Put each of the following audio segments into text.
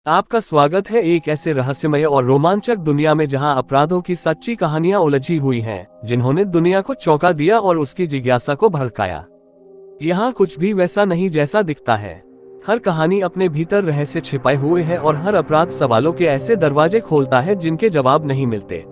आपका स्वागत है एक ऐसे रहस्यमय और रोमांचक दुनिया में जहां अपराधों की सच्ची कहानियां उलझी हुई हैं, जिन्होंने दुनिया को चौंका दिया और उसकी जिज्ञासा को भड़काया। यहाँ कुछ भी वैसा नहीं जैसा दिखता है। हर कहानी अपने भीतर रहस्य छिपाए हुए है और हर अपराध सवालों के ऐसे दरवाजे खोलता है जिनके जवाब नहीं मिलते।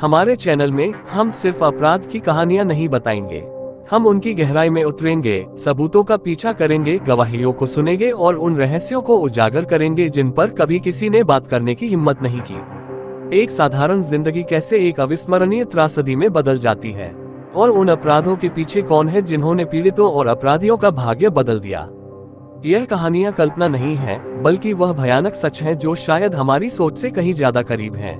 हमारे चैनल में हम सिर्फ अपराध की कहानियां नहीं बताएंगे, हम उनकी गहराई में उतरेंगे, सबूतों का पीछा करेंगे, गवाहियों को सुनेंगे और उन रहस्यों को उजागर करेंगे जिन पर कभी किसी ने बात करने की हिम्मत नहीं की। एक साधारण जिंदगी कैसे एक अविस्मरणीय त्रासदी में बदल जाती है, और उन अपराधों के पीछे कौन है जिन्होंने पीड़ितों और अपराधियों का भाग्य बदल दिया। यह कहानियां कल्पना नहीं है, बल्कि वह भयानक सच है जो शायद हमारी सोच से कहीं ज्यादा करीब है।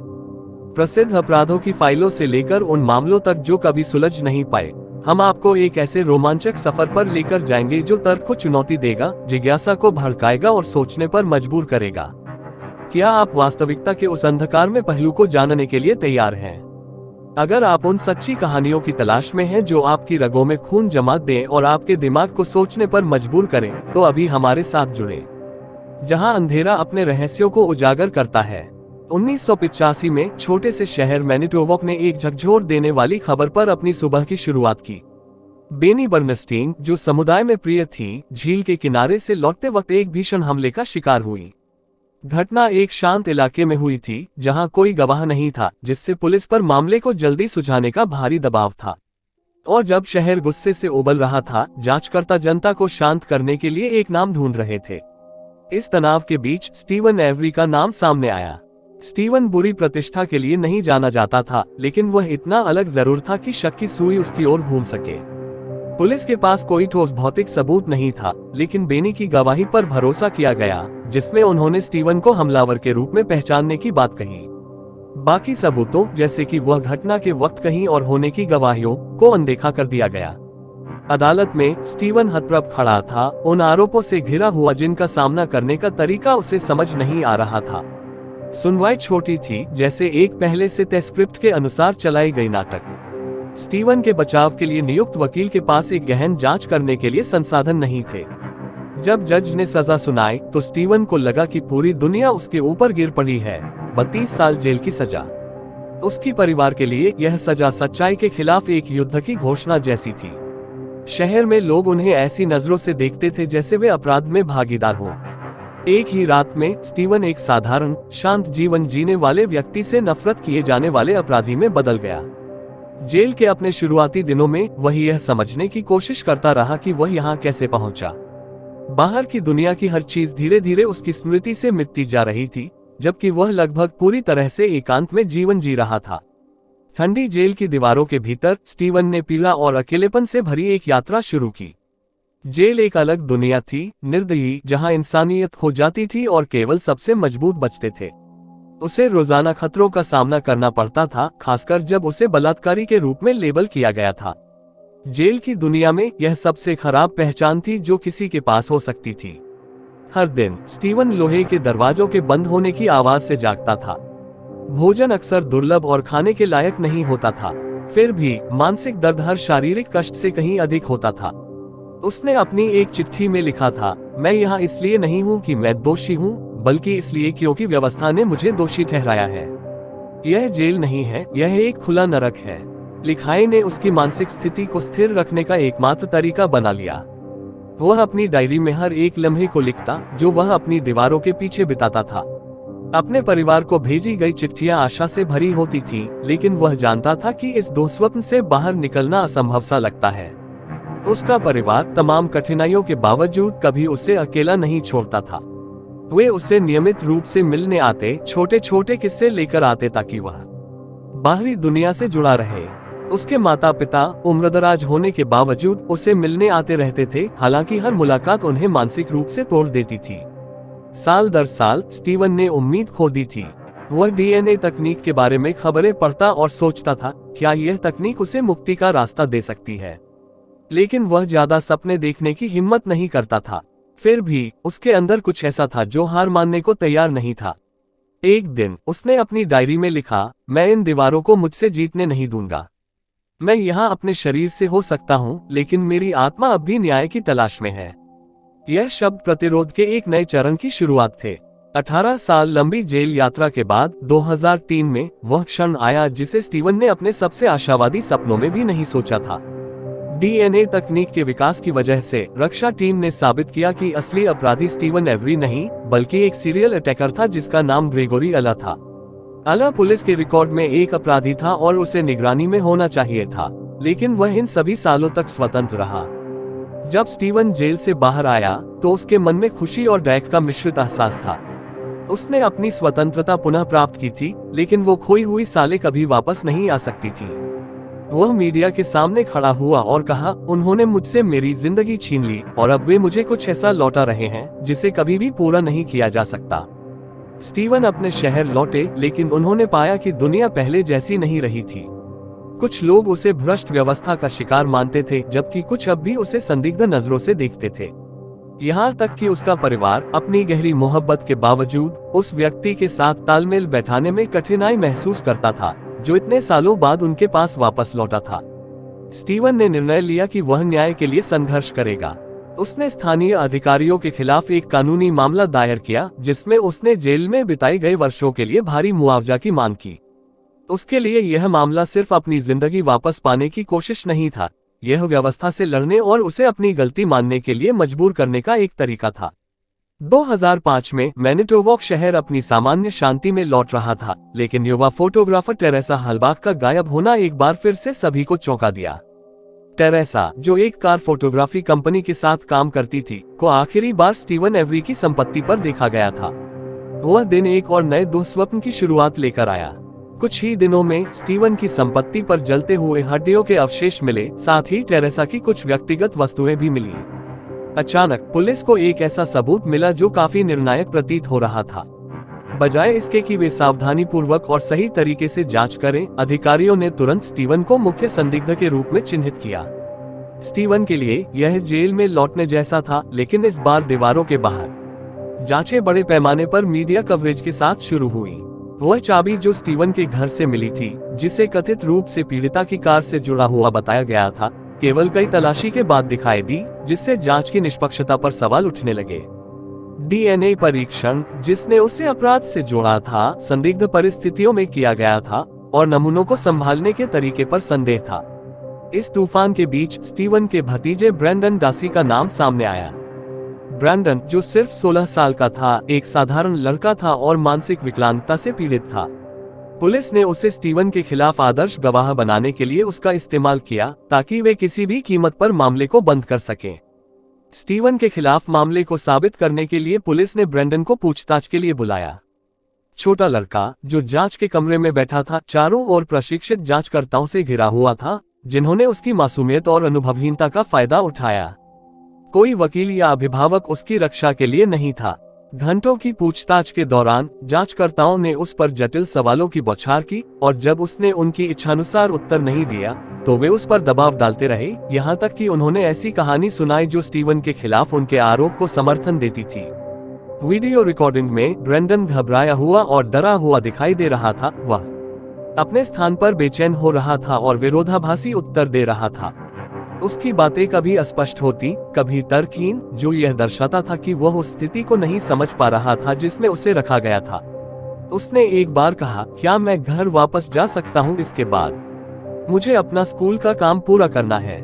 प्रसिद्ध अपराधों की फाइलों से लेकर उन मामलों तक जो कभी सुलझ नहीं पाए, हम आपको एक ऐसे रोमांचक सफर पर लेकर जाएंगे जो तर्क को चुनौती देगा, जिज्ञासा को भड़काएगा और सोचने पर मजबूर करेगा। क्या आप वास्तविकता के उस अंधकार में पहलू को जानने के लिए तैयार हैं? अगर आप उन सच्ची कहानियों की तलाश में हैं जो आपकी रगों में खून जमा दें और आपके दिमाग को सोचने पर मजबूर करें, तो अभी हमारे साथ जुड़े, जहां अंधेरा अपने रहस्यों को उजागर करता है। 1985 में छोटे से शहर मैनिटोबा ने एक झकझोर देने वाली खबर पर अपनी सुबह की शुरुआत की। बेनी बर्नस्टीन, जो समुदाय में प्रिय थी, झील के किनारे से लौटते वक्त एक भीषण हमले का शिकार हुई। घटना एक शांत इलाके में हुई थी, जहां कोई गवाह नहीं था, जिससे पुलिस पर मामले को जल्दी सुलझाने का भारी दबाव था। और जब शहर गुस्से से उबल रहा था, जांचकर्ता जनता को शांत करने के लिए एक नाम ढूंढ रहे थे। इस तनाव के बीच स्टीवन एवरी का नाम सामने आया। स्टीवन बुरी प्रतिष्ठा के लिए नहीं जाना जाता था, लेकिन वह इतना अलग जरूर था कि शक की सुई उसकी ओर घूम सके। पुलिस के पास कोई ठोस भौतिक सबूत नहीं था, लेकिन बेनी की गवाही पर भरोसा किया गया, जिसमें उन्होंने स्टीवन को हमलावर के रूप में पहचानने की बात कही। बाकी सबूतों, जैसे कि वह घटना के वक्त कहीं और होने की गवाहियों, को अनदेखा कर दिया गया। अदालत में स्टीवन हतप्रभ खड़ा था, उन आरोपों से घिरा हुआ जिनका सामना करने का तरीका उसे समझ नहीं आ रहा था। सुनवाई छोटी थी, जैसे एक पहले से तय स्क्रिप्ट के अनुसार चलाई गई नाटक। स्टीवन के बचाव के लिए नियुक्त वकील के पास एक गहन जांच करने के लिए संसाधन नहीं थे। जब जज ने सजा सुनाई, तो स्टीवन को लगा कि पूरी दुनिया उसके ऊपर गिर पड़ी है। 32 साल जेल की सजा। उसकी परिवार के लिए यह सजा सच्चाई के खिलाफ एक युद्ध की घोषणा जैसी थी। शहर में लोग उन्हें ऐसी नजरों से देखते थे जैसे वे अपराध में भागीदार हों। एक ही रात में स्टीवन एक साधारण, शांत जीवन जीने वाले व्यक्ति से नफरत किए जाने वाले अपराधी में बदल गया। जेल के अपने शुरुआती दिनों में वह यह समझने की कोशिश करता रहा कि वह यहाँ कैसे पहुंचा। बाहर की दुनिया की हर चीज धीरे धीरे उसकी स्मृति से मिटती जा रही थी, जबकि वह लगभग पूरी तरह से एकांत में जीवन जी रहा था। ठंडी जेल की दीवारों के भीतर स्टीवन ने पीड़ा और अकेलेपन से भरी एक यात्रा शुरू की। जेल एक अलग दुनिया थी, निर्दयी, जहां इंसानियत खो जाती थी और केवल सबसे मजबूत बचते थे। उसे रोजाना खतरों का सामना करना पड़ता था, खासकर जब उसे बलात्कारी के रूप में लेबल किया गया था। जेल की दुनिया में यह सबसे खराब पहचान थी जो किसी के पास हो सकती थी। हर दिन स्टीवन लोहे के दरवाजों के बंद होने की आवाज से जागता था। भोजन अक्सर दुर्लभ और खाने के लायक नहीं होता था, फिर भी मानसिक दर्द हर शारीरिक कष्ट से कहीं अधिक होता था। उसने अपनी एक चिट्ठी में लिखा था, मैं यहाँ इसलिए नहीं हूँ कि मैं दोषी हूँ, बल्कि इसलिए क्योंकि व्यवस्था ने मुझे दोषी ठहराया है। यह जेल नहीं है, यह एक खुला नरक है। लिखाई ने उसकी मानसिक स्थिति को स्थिर रखने का एकमात्र तरीका बना लिया। वह अपनी डायरी में हर एक लम्हे को लिखता, जो वह अपनी दीवारों के पीछे बिताता था। अपने परिवार को भेजी गई चिट्ठियां आशा से भरी होती थी, लेकिन वह जानता था कि इस दुःस्वप्न से बाहर निकलना असंभव सा लगता है। उसका परिवार तमाम कठिनाइयों के बावजूद कभी उसे अकेला नहीं छोड़ता था। वे उसे नियमित रूप से मिलने आते, छोटे छोटे किस्से लेकर आते ताकि वह बाहरी दुनिया से जुड़ा रहे। उसके माता पिता उम्रदराज होने के बावजूद उसे मिलने आते रहते थे, हालांकि हर मुलाकात उन्हें मानसिक रूप से तोड़ देती थी। साल दर साल स्टीवन ने उम्मीद खो दी थी। वह डीएनए तकनीक के बारे में खबरें पढ़ता और सोचता था, क्या यह तकनीक उसे मुक्ति का रास्ता दे सकती है। लेकिन वह ज्यादा सपने देखने की हिम्मत नहीं करता था। फिर भी उसके अंदर कुछ ऐसा था जो हार मानने को तैयार नहीं था। एक दिन उसने अपनी डायरी में लिखा, मैं इन दीवारों को मुझसे जीतने नहीं दूंगा। मैं यहाँ अपने शरीर से हो सकता हूँ, लेकिन मेरी आत्मा अब भी न्याय की तलाश में है। यह शब्द प्रतिरोध के एक नए चरण की शुरुआत थे। 18 साल लंबी जेल यात्रा के बाद 2003 में वह क्षण आया जिसे स्टीवन ने अपने सबसे आशावादी सपनों में भी नहीं सोचा था। डीएनए तकनीक के विकास की वजह से रक्षा टीम ने साबित किया कि असली अपराधी स्टीवन एवरी नहीं बल्कि एक सीरियल अटैकर था जिसका नाम ग्रेगोरी अला था। अला पुलिस के रिकॉर्ड में एक अपराधी था और उसे निगरानी में होना चाहिए था, लेकिन वह इन सभी सालों तक स्वतंत्र रहा। जब स्टीवन जेल से बाहर आया तो उसके मन में खुशी और डैक का मिश्रित एहसास था। उसने अपनी स्वतंत्रता पुनः प्राप्त की थी, लेकिन वो खोई हुई सालें कभी वापस नहीं आ सकती थी। वह मीडिया के सामने खड़ा हुआ और कहा, उन्होंने मुझसे मेरी जिंदगी छीन ली और अब वे मुझे कुछ ऐसा लौटा रहे हैं जिसे कभी भी पूरा नहीं किया जा सकता। स्टीवन अपने शहर लौटे, लेकिन उन्होंने पाया कि दुनिया पहले जैसी नहीं रही थी। कुछ लोग उसे भ्रष्ट व्यवस्था का शिकार मानते थे, जबकि कुछ अब भी उसे संदिग्ध नजरों से देखते थे। यहाँ तक कि उसका परिवार अपनी गहरी मोहब्बत के बावजूद उस व्यक्ति के साथ तालमेल बैठाने में कठिनाई महसूस करता था जो इतने सालों बाद उनके पास वापस लौटा था। स्टीवन ने निर्णय लिया कि वह न्याय के लिए संघर्ष करेगा। उसने स्थानीय अधिकारियों के खिलाफ एक कानूनी मामला दायर किया जिसमें उसने जेल में बिताए गए वर्षों के लिए भारी मुआवजा की मांग की। उसके लिए यह मामला सिर्फ अपनी जिंदगी वापस पाने की कोशिश नहीं था, यह व्यवस्था से लड़ने और उसे अपनी गलती मानने के लिए मजबूर करने का एक तरीका था। 2005 में मैनिटोबा शहर अपनी सामान्य शांति में लौट रहा था, लेकिन युवा फोटोग्राफर टेरेसा हलबाग का गायब होना एक बार फिर से सभी को चौंका दिया। टेरेसा, जो एक कार फोटोग्राफी कंपनी के साथ काम करती थी, को आखिरी बार स्टीवन एवरी की संपत्ति पर देखा गया था। वह दिन एक और नए दुःस्वप्न की शुरुआत लेकर आया। कुछ ही दिनों में स्टीवन की संपत्ति पर जलते हुए हड्डियों के अवशेष मिले, साथ ही टेरेसा की कुछ व्यक्तिगत वस्तुएं भी मिली। अचानक पुलिस को एक ऐसा सबूत मिला जो काफी निर्णायक प्रतीत हो रहा था। बजाय इसके कि वे सावधानी पूर्वक और सही तरीके से जांच करें, अधिकारियों ने तुरंत स्टीवन को मुख्य संदिग्ध के रूप में चिन्हित किया। स्टीवन के लिए यह जेल में लौटने जैसा था, लेकिन इस बार दीवारों के बाहर। जांचें बड़े पैमाने पर मीडिया कवरेज के साथ शुरू हुई। वह चाबी जो स्टीवन के घर से मिली थी, जिसे कथित रूप से पीड़िता की कार से जुड़ा हुआ बताया गया था, केवल कई तलाशी के बाद दिखाई दी, जिससे जांच की निष्पक्षता पर सवाल उठने लगे। डीएनए परीक्षण, जिसने उसे अपराध से जोड़ा था, संदिग्ध परिस्थितियों में किया गया था और नमूनों को संभालने के तरीके पर संदेह था। इस तूफान के बीच स्टीवन के भतीजे ब्रैंडन डासी का नाम सामने आया। ब्रैंडन, जो सिर्फ 16 साल का था, एक साधारण लड़का था और मानसिक विकलांगता से पीड़ित था। पुलिस ने उसे स्टीवन के खिलाफ आदर्श गवाह बनाने के लिए उसका इस्तेमाल किया ताकि वे किसी भी कीमत पर मामले को बंद कर सकें। स्टीवन के खिलाफ मामले को साबित करने के लिए पुलिस ने ब्रैंडन को पूछताछ के लिए बुलाया। छोटा लड़का, जो जांच के कमरे में बैठा था, चारों ओर प्रशिक्षित जांचकर्ताओं से घिरा हुआ था, जिन्होंने उसकी मासूमियत और अनुभवहीनता का फायदा उठाया। कोई वकील या अभिभावक उसकी रक्षा के लिए नहीं था। घंटों की पूछताछ के दौरान जांचकर्ताओं ने उस पर जटिल सवालों की बौछार की और जब उसने उनकी इच्छानुसार उत्तर नहीं दिया तो वे उस पर दबाव डालते रहे, यहाँ तक कि उन्होंने ऐसी कहानी सुनाई जो स्टीवन के खिलाफ उनके आरोप को समर्थन देती थी। वीडियो रिकॉर्डिंग में ब्रैंडन घबराया हुआ और डरा हुआ दिखाई दे रहा था। वह अपने स्थान पर बेचैन हो रहा था और विरोधाभासी उत्तर दे रहा था। उसकी बातें कभी अस्पष्ट होती, कभी तर्कहीन, जो यह दर्शाता था कि वह उस स्थिति को नहीं समझ पा रहा था जिसमें उसे रखा गया था। उसने एक बार कहा, क्या मैं घर वापस जा सकता हूँ इसके बाद? मुझे अपना स्कूल का काम पूरा करना है।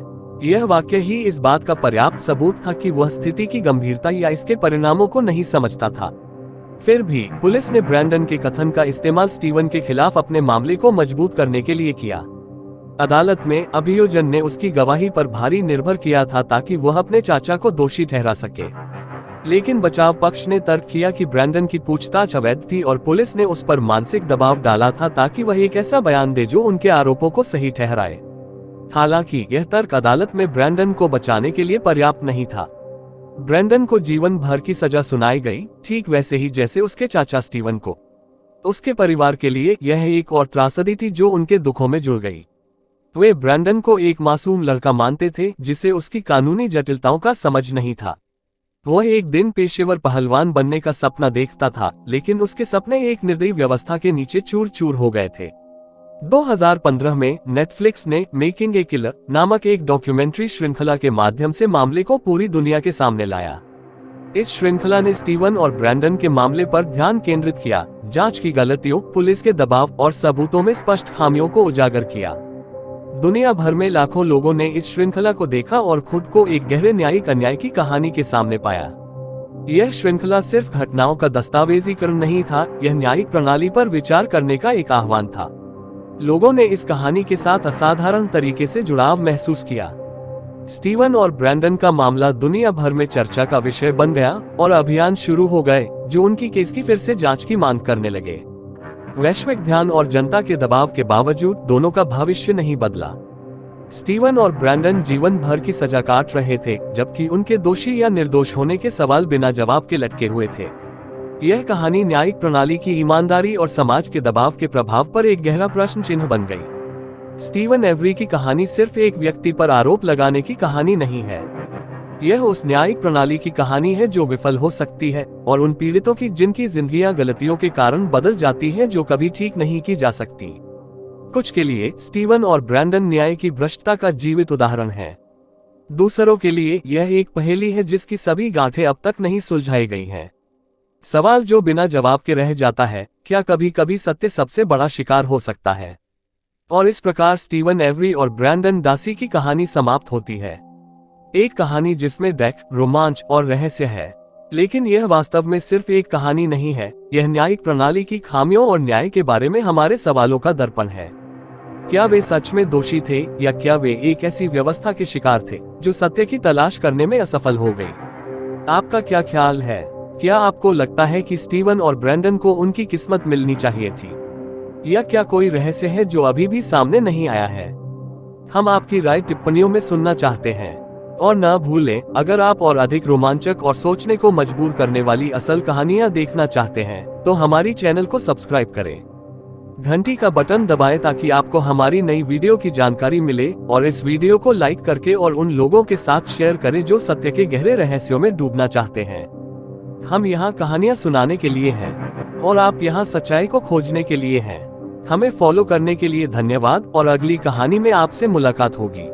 यह वाक्य ही इस बात का पर्याप्त सबूत था कि वह स्थिति की गंभीरता या इसके परिणामों को नहीं समझता था। फिर भी पुलिस ने ब्रैंडन के कथन का इस्तेमाल स्टीवन के खिलाफ अपने मामले को मजबूत करने के लिए किया। अदालत में अभियोजन ने उसकी गवाही पर भारी निर्भर किया था ताकि वह अपने चाचा को दोषी ठहरा सके, लेकिन बचाव पक्ष ने तर्क किया कि ब्रैंडन की पूछताछ अवैध थी और पुलिस ने उस पर मानसिक दबाव डाला था ताकि वह एक ऐसा बयान दे जो उनके आरोपों को सही ठहराए। हालांकि यह तर्क अदालत में ब्रैंडन को बचाने के लिए पर्याप्त नहीं था। ब्रैंडन को जीवन भर की सजा सुनाई गई, ठीक वैसे ही जैसे उसके चाचा स्टीवन को। उसके परिवार के लिए यह एक और त्रासदी थी जो उनके दुखों में जुड़ गई। वे ब्रैंडन को एक मासूम लड़का मानते थे जिसे उसकी कानूनी जटिलताओं का समझ नहीं था। वह एक दिन पेशेवर पहलवान बनने का सपना देखता था, लेकिन उसके सपने एक निर्दयी व्यवस्था के नीचे चूर चूर हो गए थे। 2015 में नेटफ्लिक्स ने मेकिंग ए किलर नामक एक डॉक्यूमेंट्री श्रृंखला के माध्यम से मामले को पूरी दुनिया के सामने लाया। इस श्रृंखला ने स्टीवन और ब्रैंडन के मामले पर ध्यान केंद्रित किया, जांच की गलतियों, पुलिस के दबाव और सबूतों में स्पष्ट खामियों को उजागर किया। दुनिया भर में लाखों लोगों ने इस श्रृंखला को देखा और खुद को एक गहरे न्यायिक अन्याय की कहानी के सामने पाया। यह श्रृंखला सिर्फ घटनाओं का दस्तावेजीकरण नहीं था, यह न्यायिक प्रणाली पर विचार करने का एक आह्वान था। लोगों ने इस कहानी के साथ असाधारण तरीके से जुड़ाव महसूस किया। स्टीवन और ब्रैंडन का मामला दुनिया भर में चर्चा का विषय बन गया और अभियान शुरू हो गए जो उनकी केस की फिर से जांच की मांग करने लगे। वैश्विक ध्यान और जनता के दबाव के बावजूद दोनों का भविष्य नहीं बदला। स्टीवन और ब्रैंडन जीवन भर की सजा काट रहे थे, जबकि उनके दोषी या निर्दोष होने के सवाल बिना जवाब के लटके हुए थे। यह कहानी न्यायिक प्रणाली की ईमानदारी और समाज के दबाव के प्रभाव पर एक गहरा प्रश्न चिन्ह बन गई। स्टीवन एवरी की कहानी सिर्फ एक व्यक्ति पर आरोप लगाने की कहानी नहीं है। यह उस न्यायिक प्रणाली की कहानी है जो विफल हो सकती है, और उन पीड़ितों की जिनकी जिंदगियां गलतियों के कारण बदल जाती हैं जो कभी ठीक नहीं की जा सकती। कुछ के लिए स्टीवन और ब्रैंडन न्याय की भ्रष्टता का जीवित उदाहरण है। दूसरों के लिए यह एक पहेली है जिसकी सभी गांठें अब तक नहीं सुलझाई गई हैं। सवाल जो बिना जवाब के रह जाता है, क्या कभी कभी सत्य सबसे बड़ा शिकार हो सकता है? और इस प्रकार स्टीवन एवरी और ब्रैंडन डासी की कहानी समाप्त होती है। एक कहानी जिसमें डेथ, रोमांच और रहस्य है। लेकिन यह वास्तव में सिर्फ एक कहानी नहीं है, यह न्यायिक प्रणाली की खामियों और न्याय के बारे में हमारे सवालों का दर्पण है। क्या वे सच में दोषी थे, या क्या वे एक ऐसी व्यवस्था के शिकार थे जो सत्य की तलाश करने में असफल हो गई? आपका क्या ख्याल है? क्या आपको लगता है कि स्टीवन और ब्रैंडन को उनकी किस्मत मिलनी चाहिए थी, या क्या कोई रहस्य है जो अभी भी सामने नहीं आया है? हम आपकी राय टिप्पणियों में सुनना चाहते हैं। और न भूलें, अगर आप और अधिक रोमांचक और सोचने को मजबूर करने वाली असल कहानियां देखना चाहते हैं तो हमारी चैनल को सब्सक्राइब करें। घंटी का बटन दबाएं ताकि आपको हमारी नई वीडियो की जानकारी मिले, और इस वीडियो को लाइक करके और उन लोगों के साथ शेयर करें जो सत्य के गहरे रहस्यों में डूबना चाहते हैं। हम यहाँ कहानियां सुनाने के लिए हैं, और आप यहाँ सच्चाई को खोजने के लिए हैं। हमें फॉलो करने के लिए धन्यवाद, और अगली कहानी में आपसे मुलाकात होगी।